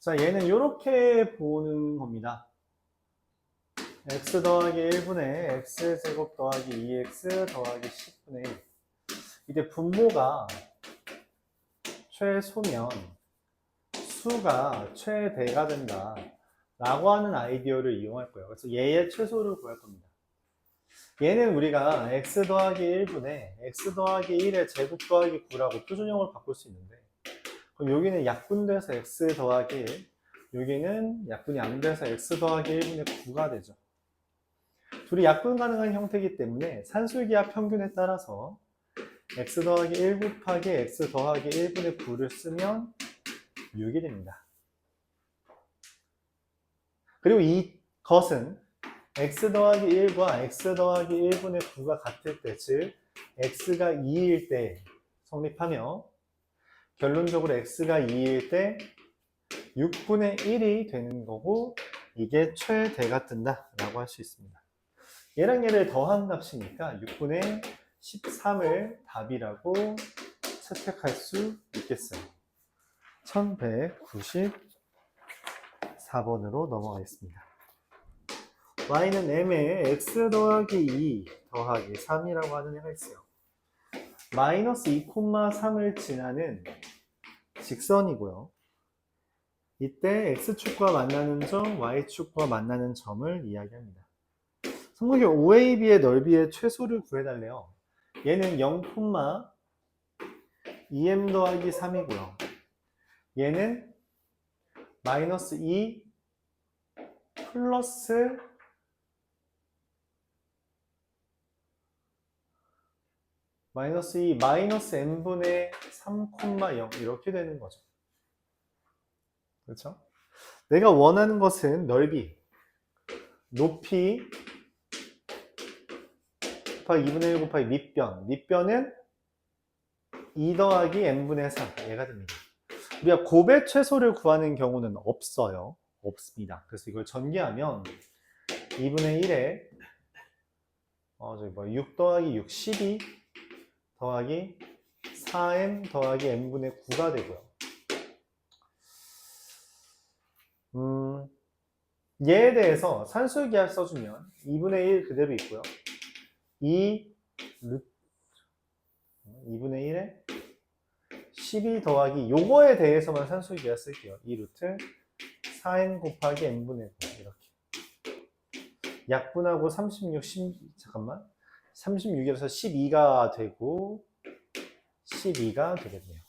자, 얘는 이렇게 보는 겁니다. x 더하기 1분의 x제곱 더하기 2x 더하기 10분의 1. 이때 분모가 최소면 수가 최대가 된다 라고 하는 아이디어를 이용할 거예요. 그래서 얘의 최소를 구할 겁니다. 얘는 우리가 x 더하기 1분의 x 더하기 1의 제곱 더하기 9라고 표준형을 바꿀 수 있는데, 그럼 여기는 약분돼서 x 더하기 1, 여기는 약분이 안 돼서 x 더하기 1분의 9가 되죠. 둘이 약분 가능한 형태이기 때문에 산술기하 평균에 따라서 x 더하기 1 곱하기 x 더하기 1분의 9를 쓰면 6이 됩니다. 그리고 이것은 x 더하기 1과 x 더하기 1분의 9가 같을 때, 즉 x가 2일 때 성립하며 결론적으로 x가 2일 때 6분의 1이 되는 거고, 이게 최대가 뜬다 라고 할 수 있습니다. 얘랑 얘를 더한 값이니까 6분의 13을 답이라고 채택할 수 있겠어요. 1194번으로 넘어가겠습니다. y는 m에 x 더하기 2 더하기 3이라고 하는 애가 있어요. 마이너스 2,3을 지나는 직선이고요. 이때 x축과 만나는 점, y축과 만나는 점을 이야기합니다. 삼각형 OAB의 넓이의 최소를 구해달래요. 얘는 0,2m 더하기 3이고요. 얘는 마이너스 2 플러스 마이너스 2 마이너스 n분의 3,0 이렇게 되는 거죠. 그렇죠? 내가 원하는 것은 넓이, 높이 곱하기 2분의 1 곱하기 밑변. 밑변은 2 더하기 n분의 3. 얘가 됩니다. 우리가 곱의 최소를 구하는 경우는 없어요. 없습니다. 그래서 이걸 전개하면 2분의 1에 6 더하기 6, 12 더하기 4n 더하기 n분의 9가 되고요. 얘에 대해서 산술기하 써주면 2분의 1 그대로 있고요. 2분의 1에 12 더하기 요거에 대해서만 산술기하 쓸게요. 2 루트 4n 곱하기 n분의 9 이렇게. 약분하고 36에서 12가 되고 12가 되겠네요.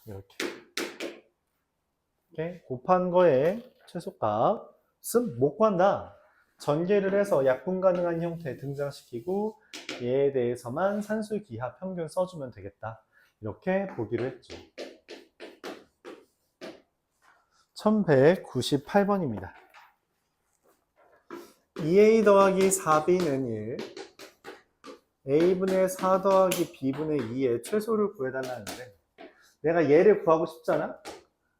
이렇게 곱한 거에 최소값은 못 구한다. 전개를 해서 약분 가능한 형태에 등장시키고 얘에 대해서만 산술기하 평균 써주면 되겠다. 이렇게 보기로 했죠. 1198번입니다. 2a 더하기 4b는 1, a분의 4 더하기 b분의 2의 최소를 구해달라는데, 내가 얘를 구하고 싶잖아?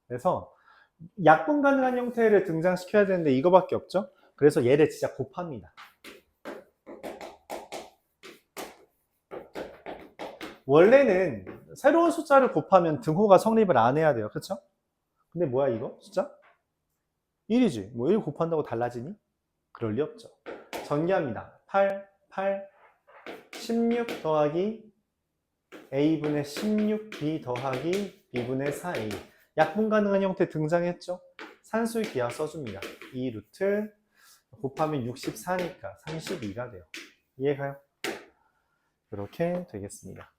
그래서 약분 가능한 형태를 등장시켜야 되는데 이거밖에 없죠? 그래서 얘를 진짜 곱합니다. 원래는 새로운 숫자를 곱하면 등호가 성립을 안 해야 돼요. 그쵸? 근데 뭐야 이거? 숫자? 1이지. 뭐 1 곱한다고 달라지니? 그럴 리 없죠. 전개합니다. 8, 16 더하기 a분의 16b 더하기 b분의 4a. 약분 가능한 형태 등장했죠? 산술기하 써줍니다. 2 루트 곱하면 64니까 32가 돼요. 이해가요? 이렇게 되겠습니다.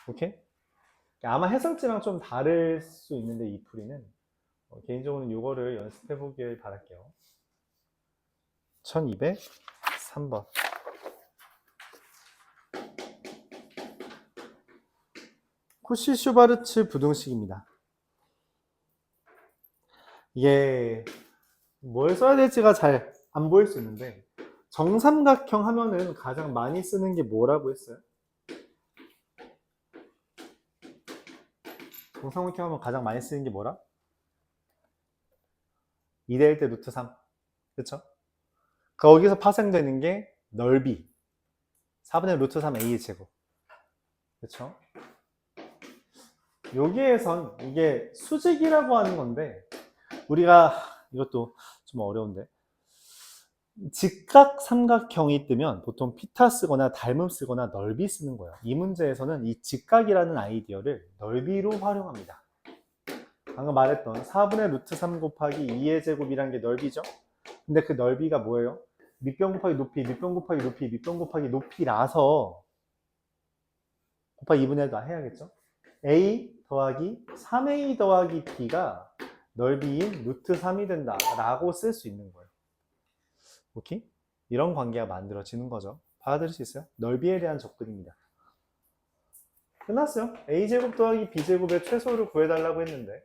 오케이? 아마 해설지랑 좀 다를 수 있는데 이 풀이는 개인적으로는 이거를 연습해 보길 바랄게요. 1203번. 코시-슈바르츠 부등식입니다. 이게 뭘 써야 될지가 잘 안 보일 수 있는데, 정삼각형 하면은 가장 많이 쓰는 게 뭐라고 했어요? 정삼각형 하면 가장 많이 쓰는 게 뭐라? 2대1 때 루트 3. 그쵸? 거기서 파생되는 게 넓이. 4분의 루트 3 a 제곱. 그쵸? 여기에선 이게 수직이라고 하는 건데, 우리가 이것도 좀 어려운데 직각 삼각형이 뜨면 보통 피타 쓰거나 닮음 쓰거나 넓이 쓰는 거예요. 이 문제에서는 이 직각이라는 아이디어를 넓이로 활용합니다. 방금 말했던 4분의 루트 3 곱하기 2의 제곱이란 게 넓이죠. 근데 그 넓이가 뭐예요? 밑변 곱하기 높이, 밑변 곱하기 높이, 밑변 곱하기 높이라서 곱하기 2분의 1도 해야겠죠? a 더하기 3a 더하기 b가 넓이인 루트 3이 된다 라고 쓸 수 있는 거예요. 오케이? 이런 관계가 만들어지는 거죠. 받아들일 수 있어요? 넓이에 대한 접근입니다. 끝났어요. a제곱 더하기 b제곱의 최소를 구해달라고 했는데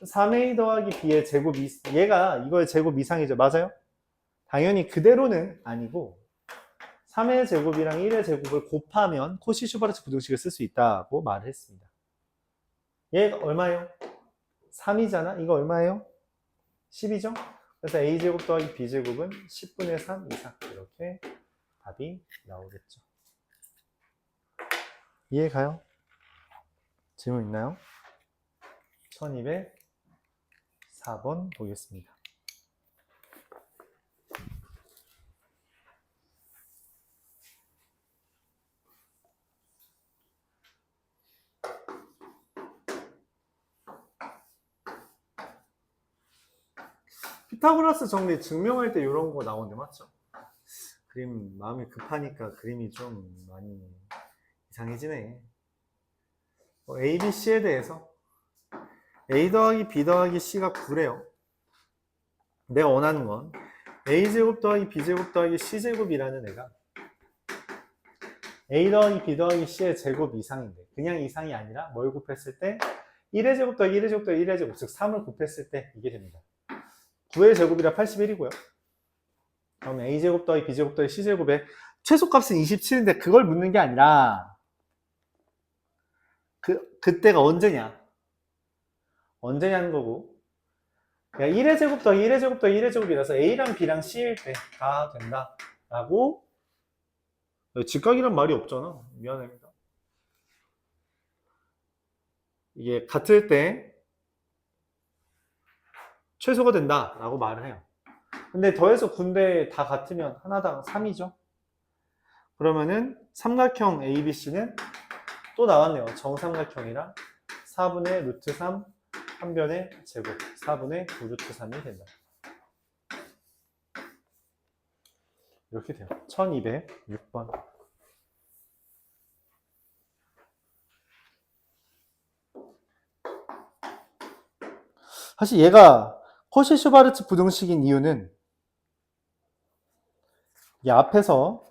3a 더하기 b의 제곱 얘가 이거의 제곱 이상이죠. 맞아요? 당연히 그대로는 아니고 3의 제곱이랑 1의 제곱을 곱하면 코시-슈바르츠 부등식을 쓸 수 있다고 말을 했습니다. 얘가 얼마예요? 3이잖아? 이거 얼마예요? 10이죠? 그래서 a제곱 더하기 b제곱은 10분의 3 이상 이렇게 답이 나오겠죠. 이해 가요? 질문 있나요? 1204번 보겠습니다. 피타고라스 정리 증명할 때 이런 거 나오는데 맞죠? 그림 마음이 급하니까 그림이 좀 많이 이상해지네. A, B, C에 대해서 A 더하기 B 더하기 C가 9래요. 내가 원하는 건 A제곱 더하기 B제곱 더하기 C제곱이라는 애가 A 더하기 B 더하기 C의 제곱 이상인데 그냥 이상이 아니라 뭘 곱했을 때 1의 제곱 더하기 1의 제곱 더하기 1의 제곱 즉 3을 곱했을 때 이게 됩니다. 9의 제곱이라 81이고요. 그러면 A제곱 더하기 B제곱 더하기 C제곱의 최소값은 27인데 그걸 묻는 게 아니라 그때가 언제냐는 거고 그러니까 1의 제곱 더하기 1의 제곱 더하기 1의 제곱이라서 A랑 B랑 C일 때가 된다 라고 직각이란 말이 없잖아. 미안합니다. 이게 같을 때 최소가 된다 라고 말을 해요. 근데 더해서 군대 다 같으면 하나당 3이죠. 그러면은 삼각형 ABC는 또 나왔네요. 정삼각형이랑 4분의 루트 3 한 변의 제곱 4분의 9루트 3이 된다. 이렇게 돼요. 1206번. 사실 얘가 코시-슈바르츠 부등식인 이유는 이 앞에서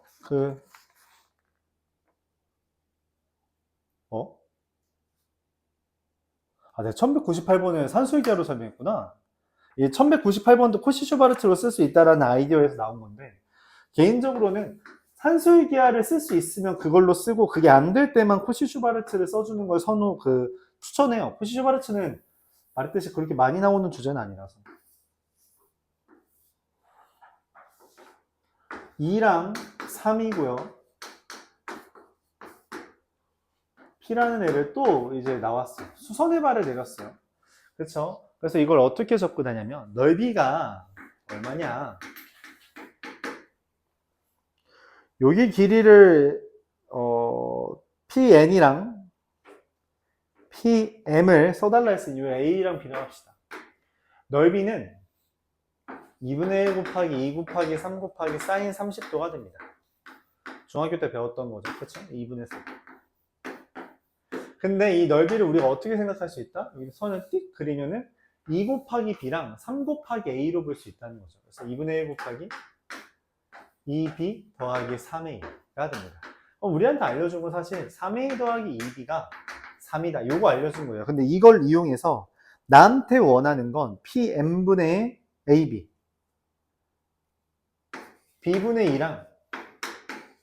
내가 1198번에 산술기하로 설명했구나. 이 1198번도 코시-슈바르츠로 쓸 수 있다라는 아이디어에서 나온 건데, 개인적으로는 산술기하를 쓸 수 있으면 그걸로 쓰고, 그게 안 될 때만 코시-슈바르츠를 써주는 걸 추천해요. 코시-슈바르츠는 말했듯이 그렇게 많이 나오는 주제는 아니라서. 2랑 3이고요. P라는 애를 또 이제 나왔어요. 수선의 발을 내렸어요. 그렇죠? 그래서 이걸 어떻게 접근하냐면 넓이가 얼마냐? 여기 길이를 PN이랑 PM을 써달라 했으니 이 A랑 B랑 합시다. 넓이는 2분의 1 곱하기 2 곱하기 3 곱하기 사인 30도가 됩니다. 중학교 때 배웠던 거죠. 그렇죠? 2분의 3. 근데 이 넓이를 우리가 어떻게 생각할 수 있다? 여기 선을 띡 그리면은 2 곱하기 B랑 3 곱하기 A로 볼 수 있다는 거죠. 그래서 2분의 1 곱하기 2B 더하기 3A가 됩니다. 우리한테 알려준 건 사실 3A 더하기 2B가 3이다. 요거 알려준 거예요. 근데 이걸 이용해서 나한테 원하는 건 PM분의 AB, B분의 2랑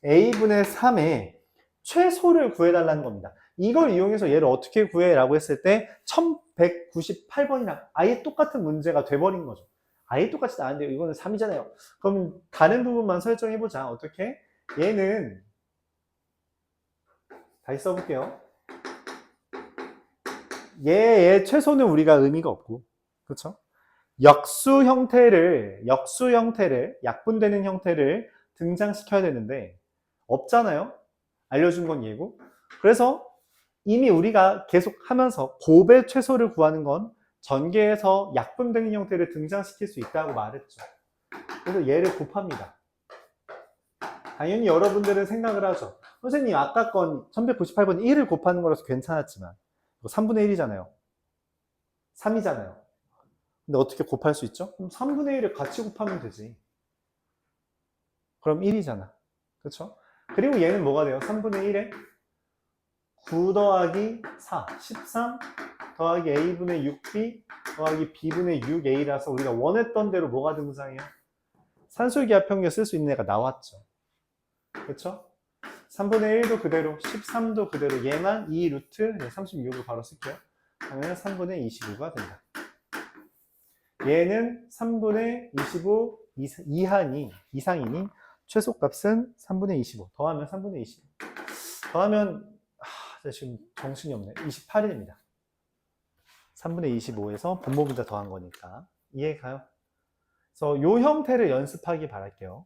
A분의 3의 최소를 구해달라는 겁니다. 이걸 이용해서 얘를 어떻게 구해라고 했을 때 1198번이랑 아예 똑같은 문제가 돼버린 거죠. 아예 똑같이 나왔는데 이거는 3이잖아요. 그럼 다른 부분만 설정해보자. 어떻게? 얘는 다시 써볼게요. 얘의 최소는 우리가 의미가 없고 그렇죠? 역수 형태를, 약분되는 형태를 등장시켜야 되는데, 없잖아요? 알려준 건 얘고. 그래서 이미 우리가 계속 하면서 곱의 최소를 구하는 건 전개에서 약분되는 형태를 등장시킬 수 있다고 말했죠. 그래서 얘를 곱합니다. 당연히 여러분들은 생각을 하죠. 선생님, 아까 건 1198번 1을 곱하는 거라서 괜찮았지만, 이거 3분의 1이잖아요. 3이잖아요. 근데 어떻게 곱할 수 있죠? 그럼 3분의 1을 같이 곱하면 되지. 그럼 1이잖아. 그렇죠? 그리고 얘는 뭐가 돼요? 3분의 1에 9 더하기 4, 13 더하기 a분의 6b 더하기 b분의 6a라서 우리가 원했던 대로 뭐가 등장해요? 산술기하 평균 쓸 수 있는 애가 나왔죠. 그렇죠? 3분의 1도 그대로, 13도 그대로, 얘만 2 루트 36을 바로 쓸게요. 그러면 3분의 25가 된다. 얘는 3분의 25 이상이니 최소값은 3분의 25 더하면 3분의 20 더하면 지금 정신이 없네. 28입니다. 3분의 25에서 분모분자 더한 거니까 이해가요? 그래서 이 형태를 연습하기 바랄게요.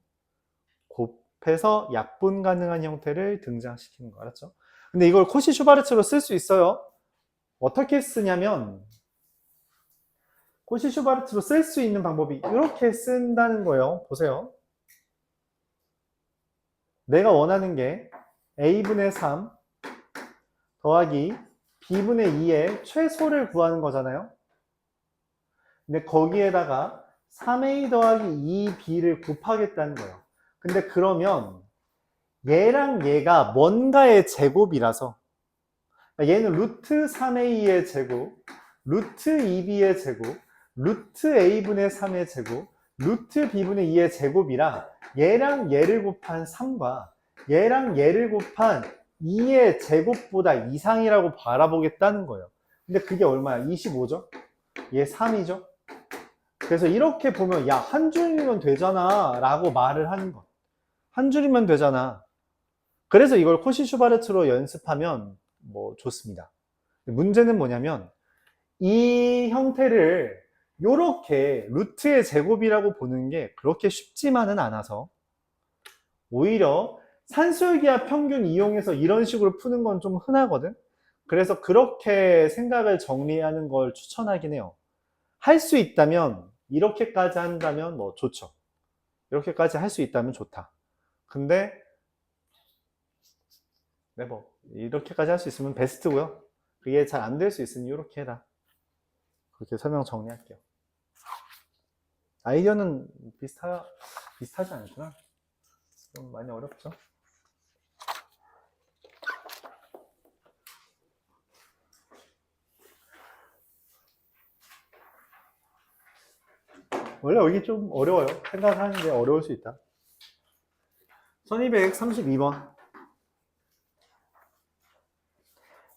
곱해서 약분 가능한 형태를 등장시키는 거 알았죠? 근데 이걸 코시-슈바르츠로 쓸 수 있어요. 어떻게 쓰냐면 코시-슈바르츠로 쓸 수 있는 방법이 이렇게 쓴다는 거예요. 보세요. 내가 원하는 게 a분의 3 더하기 b분의 2의 최소를 구하는 거잖아요. 근데 거기에다가 3a 더하기 2b를 곱하겠다는 거예요. 근데 그러면 얘랑 얘가 뭔가의 제곱이라서 얘는 루트 3a의 제곱, 루트 2b의 제곱, 루트 a분의 3의 제곱, 루트 b분의 2의 제곱이라 얘랑 얘를 곱한 3과 얘랑 얘를 곱한 2의 제곱보다 이상이라고 바라보겠다는 거예요. 근데 그게 얼마야? 25죠? 얘 3이죠? 그래서 이렇게 보면 야, 한 줄이면 되잖아 라고 말을 하는 거. 한 줄이면 되잖아. 그래서 이걸 코시-슈바르츠로 연습하면 뭐 좋습니다. 문제는 뭐냐면 이 형태를 요렇게 루트의 제곱이라고 보는 게 그렇게 쉽지만은 않아서 오히려 산술기하 평균 이용해서 이런 식으로 푸는 건 좀 흔하거든. 그래서 그렇게 생각을 정리하는 걸 추천하긴 해요. 할 수 있다면 이렇게까지 한다면 뭐 좋죠. 이렇게까지 할 수 있다면 좋다. 근데 네, 뭐 이렇게까지 할 수 있으면 베스트고요. 그게 잘 안 될 수 있으니 이렇게 해라. 그렇게 설명 정리할게요. 아이디어는 비슷하지 않구나. 좀 많이 어렵죠? 원래 여기 좀 어려워요. 생각하는 게 어려울 수 있다. 1232번.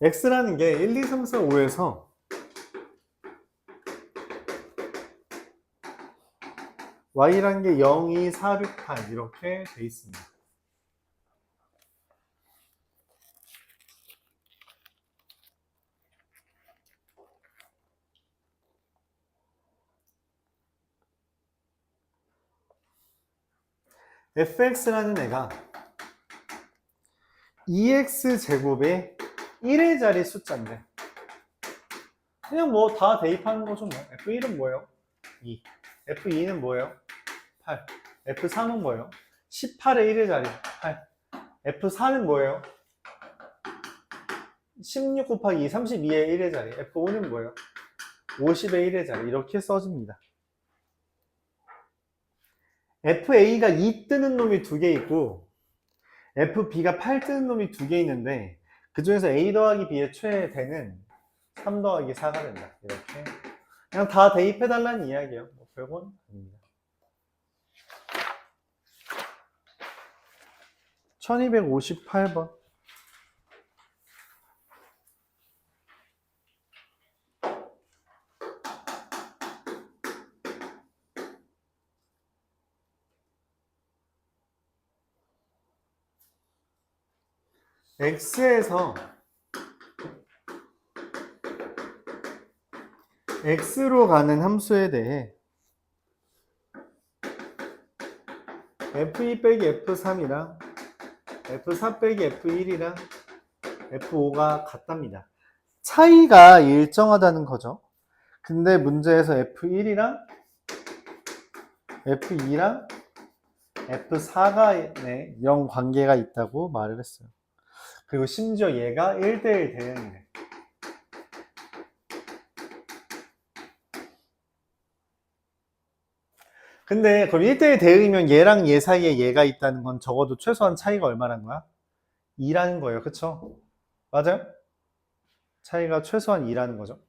x라는 게 1, 2, 3, 4, 5에서 y라는 게 0, 2, 4, 6, 8 이렇게 돼 있습니다. fx라는 애가 2x제곱의 1의 자리 숫자인데 그냥 뭐 다 대입하는 거죠. 뭐. f1은 뭐예요? 2. f2는 뭐예요? 8. f3은 뭐예요? 18의 1의 자리 8. f4는 뭐예요? 16 곱하기 32의 1의 자리. f5는 뭐예요? 50의 1의 자리. 이렇게 써집니다. FA가 2 뜨는 놈이 2개 있고 FB가 8 뜨는 놈이 2개 있는데 그 중에서 A 더하기 B의 최대는 3 더하기 4가 된다. 이렇게 그냥 다 대입해달라는 이야기예요. 뭐 별건 아닙니다. 1258번. X에서 x로 가는 함수에 대해 f2 빼기 f3이랑 f4 빼기 f1이랑 f5가 같답니다. 차이가 일정하다는 거죠. 근데 문제에서 f1이랑 f2랑 f4가 이런 관계가 있다고 말을 했어요. 그리고 심지어 얘가 1대1 대응이래. 근데 그럼 1대1 대응이면 얘랑 얘 사이에 얘가 있다는 건 적어도 최소한 차이가 얼마라는 거야? 2라는 거예요. 그쵸? 맞아요? 차이가 최소한 2라는 거죠.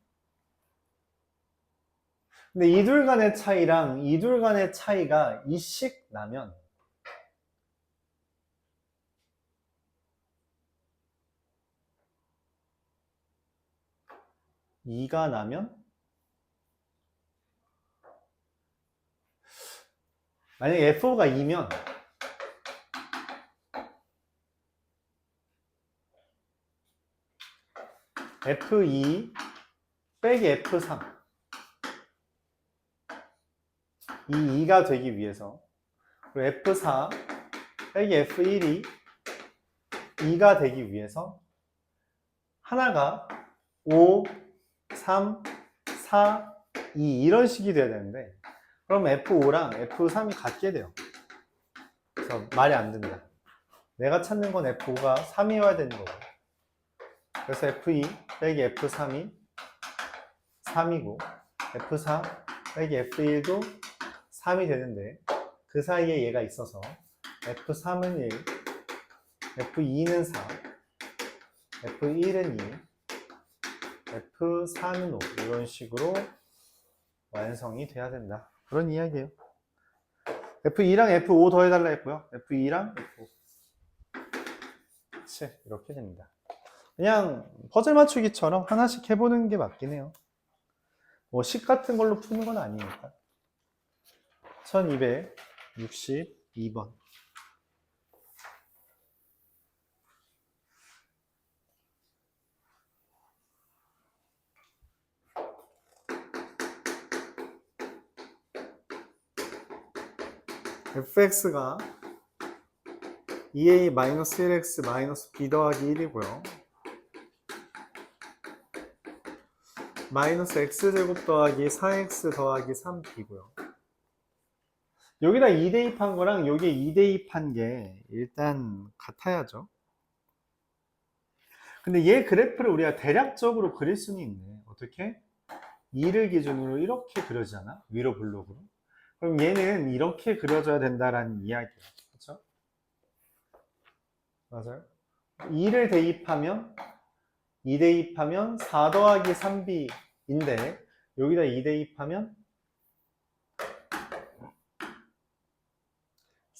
근데 이 둘 간의 차이랑 이 둘 간의 차이가 2씩 나면 (2가) 나면 만약에 f5가 2면 f2 빼기 f3 이 2가 되기 위해서 그리고 f4 빼기 f1이 2가 되기 위해서 하나가 5, 3, 4, 2 이런 식이 돼야 되는데 그럼 f5랑 f3이 같게 돼요. 그래서 말이 안 된다. 내가 찾는 건 f5가 3이어야 되는 거고 그래서 f2 빼기 f3이 3이고 f4 빼기 f1도 3이 되는데 그 사이에 얘가 있어서 f3은 1, f2는 4, f1은 2, f4는 5 이런 식으로 완성이 돼야 된다. 그런 이야기예요. f2랑 f5 더해달라 했고요. f2랑 f5 그치, 이렇게 됩니다. 그냥 퍼즐 맞추기처럼 하나씩 해보는 게 맞긴 해요. 뭐 식 같은 걸로 푸는 건 아니니까. 1262번. fx가 2a-1x-b 더하기 1이고요. 마이너스 x제곱 더하기 4x 더하기 3b고요. 여기다 2 대입한 거랑 여기에 2 대입한 게 일단 같아야죠. 근데 얘 그래프를 우리가 대략적으로 그릴 수는 있네. 어떻게? 2를 기준으로 이렇게 그려지잖아. 위로 블록으로. 그럼 얘는 이렇게 그려져야 된다라는 이야기예요. 그렇죠? 맞아요. 2를 대입하면 2 대입하면 4 더하기 3b인데 여기다 2 대입하면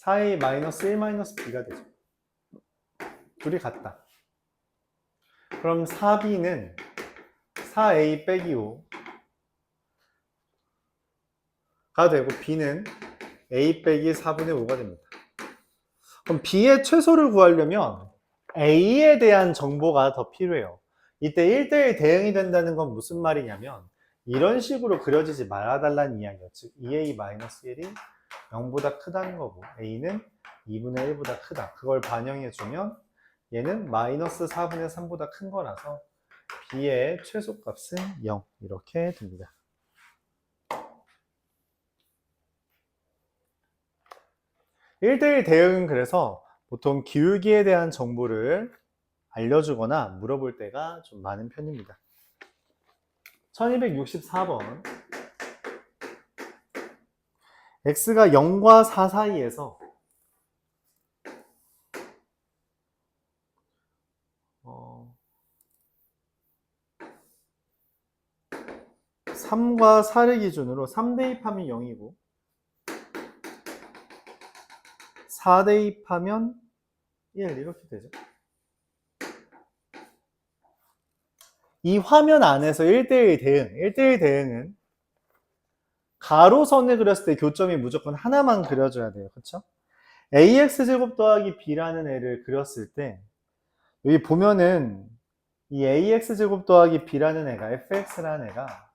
4a 마이너스 1 마이너스 b가 되죠. 둘이 같다. 그럼 4b는 4a 빼기 5가 되고 b는 a 빼기 4분의 5가 됩니다. 그럼 b의 최소를 구하려면 a에 대한 정보가 더 필요해요. 이때 1대1 대응이 된다는 건 무슨 말이냐면 이런 식으로 그려지지 말아달라는 이야기예요. 즉 2a-1이 0보다 크다는 거고 a는 2분의 1보다 크다. 그걸 반영해주면 얘는 마이너스 4분의 3보다 큰 거라서 b의 최소값은 0 이렇게 됩니다. 1대1 대응은 그래서 보통 기울기에 대한 정보를 알려주거나 물어볼 때가 좀 많은 편입니다. 1264번 x가 0과 4 사이에서 3과 4를 기준으로 3 대입하면 0이고 4 대입하면 1 이렇게 되죠. 이 화면 안에서 1대1 대응, 1대1 대응은 가로선을 그렸을 때 교점이 무조건 하나만 그려줘야 돼요. 그쵸? ax제곱 더하기 b라는 애를 그렸을 때 여기 보면은 이 ax제곱 더하기 b라는 애가 fx라는 애가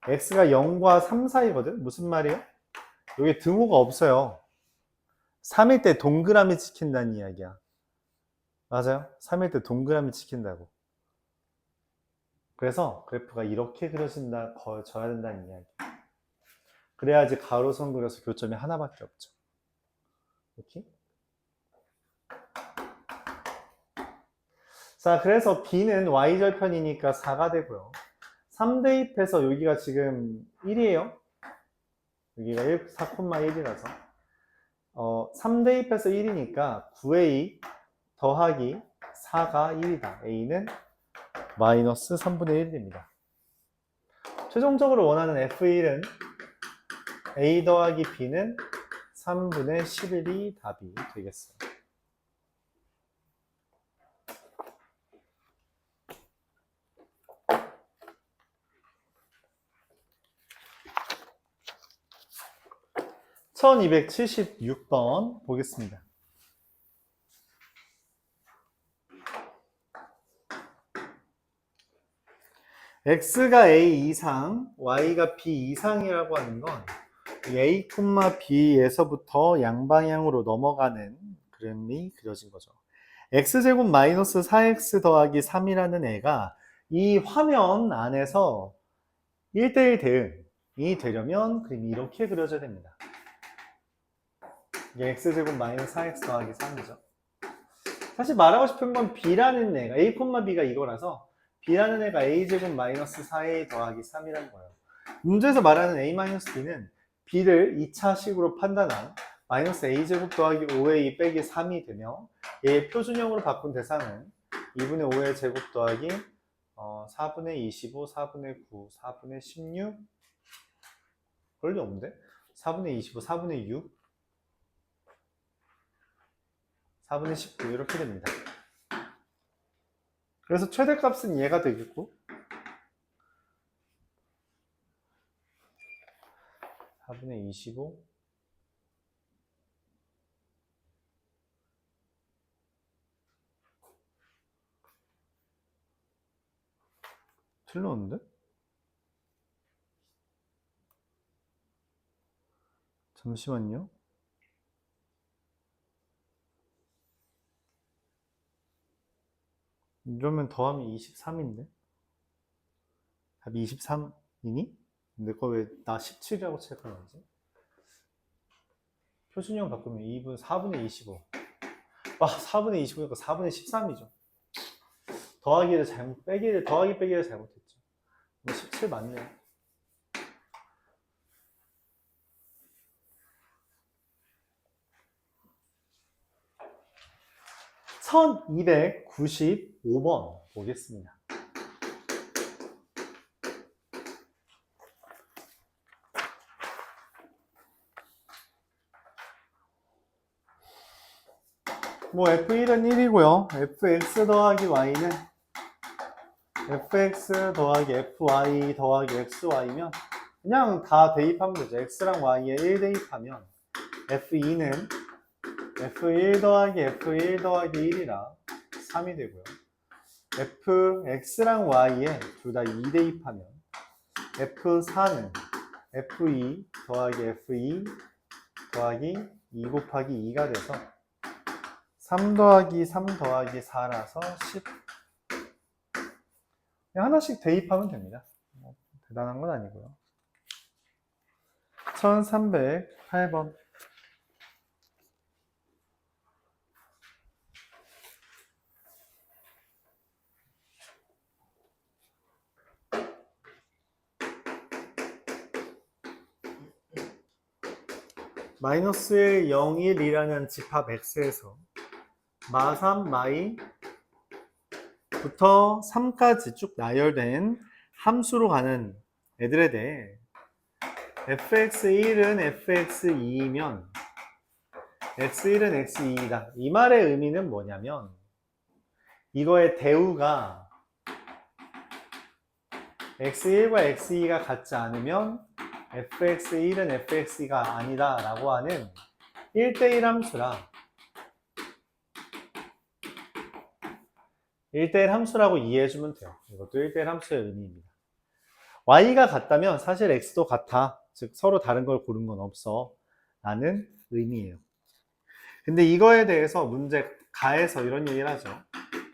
x가 0과 3 사이거든? 무슨 말이에요? 여기 등호가 없어요. 3일 때 동그라미 찍힌다는 이야기야. 맞아요? 3일 때 동그라미 찍힌다고. 그래서 그래프가 이렇게 그려져야 된다는 이야기. 그래야지 가로선 그려서 교점이 하나밖에 없죠. 이렇게. 자, 그래서 b는 y절편이니까 4가 되고요. 3 대입해서 여기가 지금 1이에요. 여기가 4,1이라서 3 대입해서 1이니까 9a 더하기 4가 1이다. a는 마이너스 3분의 1입니다. 최종적으로 원하는 f1은 a 더하기 b는 3분의 11이 답이 되겠어요. (1276번) 보겠습니다. x가 a 이상, y가 b 이상이라고 하는 건 a, b에서부터 양방향으로 넘어가는 그림이 그려진 거죠. x제곱 마이너스 4x 더하기 3이라는 애가 이 화면 안에서 1대1 대응이 되려면 그림이 이렇게 그려져야 됩니다. 이게 x제곱 마이너스 4x 더하기 3이죠. 사실 말하고 싶은 건 b라는 애가 a, b가 이거라서 b라는 애가 a제곱 마이너스 4a 더하기 3이라는 거예요. 문제에서 말하는 a 마이너스 b는 b를 2차식으로 판단한 마이너스 a제곱 더하기 5a 빼기 3이 되며 얘의 표준형으로 바꾼 대상은 2분의 5의 제곱 더하기 4분의 25, 4분의 9, 4분의 16 그럴 리 없는데? 4분의 25, 4분의 6 4분의 19 이렇게 됩니다. 그래서 최대값은 얘가 되겠고 4분의 25 틀렸는데? 잠시만요. 이러면 더하면 23인데? 답이 23이니? 근데 그거 왜 나 17이라고 체크하는지? 표준형 바꾸면 2분 4분의 25. 와, 4분의 25니까 4분의 13이죠. 더하기 빼기를 잘못했죠. 17 맞네요. (1295번) 보겠습니다. 뭐 f1은 1이고요. fx 더하기 y는 fx 더하기 fy 더하기 xy면 그냥 다 대입하면 되죠. x랑 y에 1 대입하면 f2는 f1 더하기 f1 더하기 1이라 3이 되고요. fx랑 y에 둘 다 2 대입하면 f4는 f2 더하기 f2 더하기 2 곱하기 2가 돼서 3 더하기 3 더하기 4라서 10. 그냥 하나씩 대입하면 됩니다. 뭐 대단한 건 아니고요. 1308번. 마이너스 1, 0, 1이라는 집합 x에서 마3, 마이부터 3까지 쭉 나열된 함수로 가는 애들에 대해 fx1은 fx2이면 x1은 x2이다. 이 말의 의미는 뭐냐면 이거의 대우가 x1과 x2가 같지 않으면 fx1은 fx2가 아니다 라고 하는 1대1 함수라 1대1 함수라고 이해해주면 돼요. 이것도 1대1 함수의 의미입니다. y가 같다면 사실 x도 같아. 즉 서로 다른 걸 고른 건 없어 라는 의미예요. 근데 이거에 대해서 문제 가에서 이런 얘기를 하죠.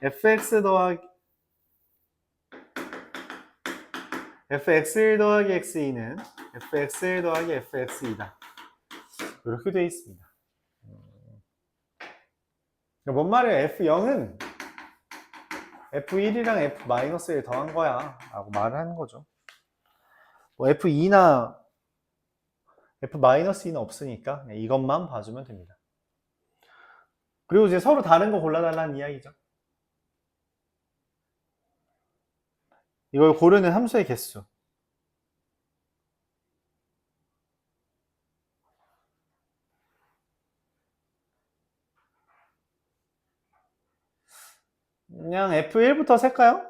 fx 더하기 fx1 더하기 x2는 fx1 더하기 fx2다. 이렇게 되어 있습니다. 뭔 말이에요? F0은 F1이랑 F-1 더한 거야 라고 말을 하는 거죠. 뭐 F2나 F-2는 없으니까 이것만 봐주면 됩니다. 그리고 이제 서로 다른 거 골라달라는 이야기죠. 이걸 고르는 함수의 개수. 그냥 F1부터 셀까요?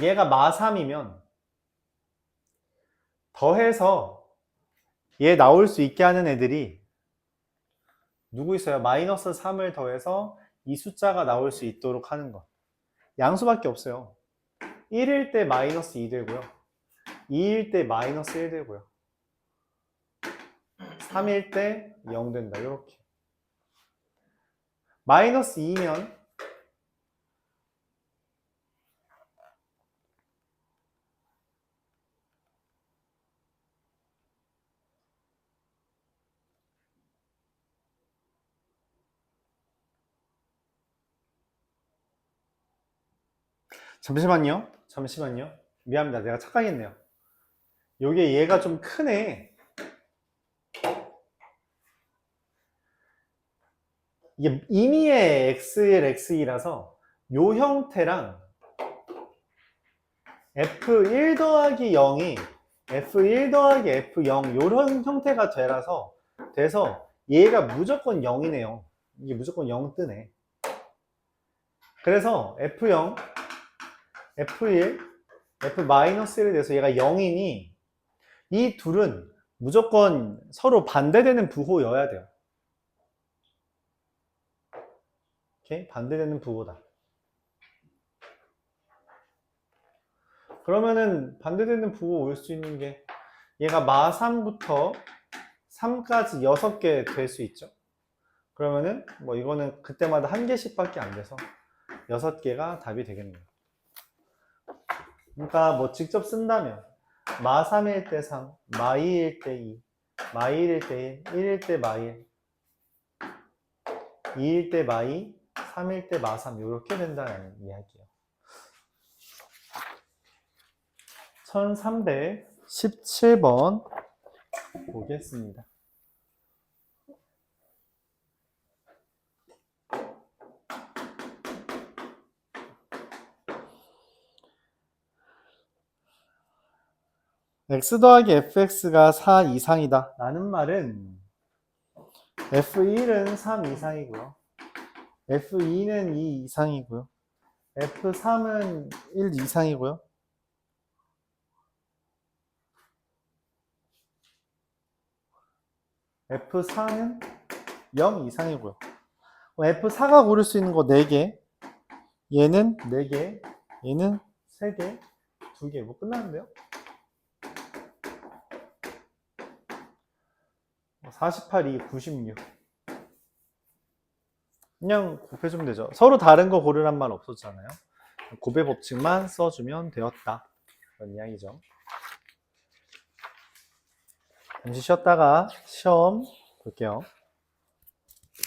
얘가 마3이면 더해서 얘 나올 수 있게 하는 애들이 누구 있어요? 마이너스 3을 더해서 이 숫자가 나올 수 있도록 하는 것. 양수밖에 없어요. 1일 때 마이너스 2 되고요. 2일 때 마이너스 1 되고요. 3일 때 0 된다. 이렇게. 마이너스 2면 잠시만요. 미안합니다. 내가 착각했네요. 요게 얘가 좀 크네. 이게 임의의 x1, x2라서 요 형태랑 f1 더하기 0이 f1 더하기 f0 요런 형태가 돼서 얘가 무조건 0이네요. 이게 무조건 0 뜨네. 그래서 f0, f1, f-1이 돼서 얘가 0이니 이 둘은 무조건 서로 반대되는 부호여야 돼요. 오케이? 반대되는 부호다. 그러면은 반대되는 부호 올 수 있는 게 얘가 마3부터 3까지 6개 될 수 있죠. 그러면은 뭐 이거는 그때마다 한 개씩밖에 안 돼서 6개가 답이 되겠네요. 그러니까 뭐 직접 쓴다면 마3일 때 3, 마2일 때 2, 마1일 때 1, 1일 때 마1, 2일 때 마2, 3일 때 마3 이렇게 된다는 이야기예요. 1317번 보겠습니다. x 더하기 fx가 4 이상이다 라는 말은 f1은 3 이상이고요. f2는 2 이상이고요. f3은 1 이상이고요. f4는 0 이상이고요. f4가 고를 수 있는 거 4개, 얘는 4개, 얘는 3개, 2개. 뭐 끝나는데요? 48, 2, 96. 그냥 곱해주면 되죠. 서로 다른 거 고르란 말 없었잖아요. 곱의 법칙만 써주면 되었다. 그런 이야기죠. 잠시 쉬었다가 시험 볼게요.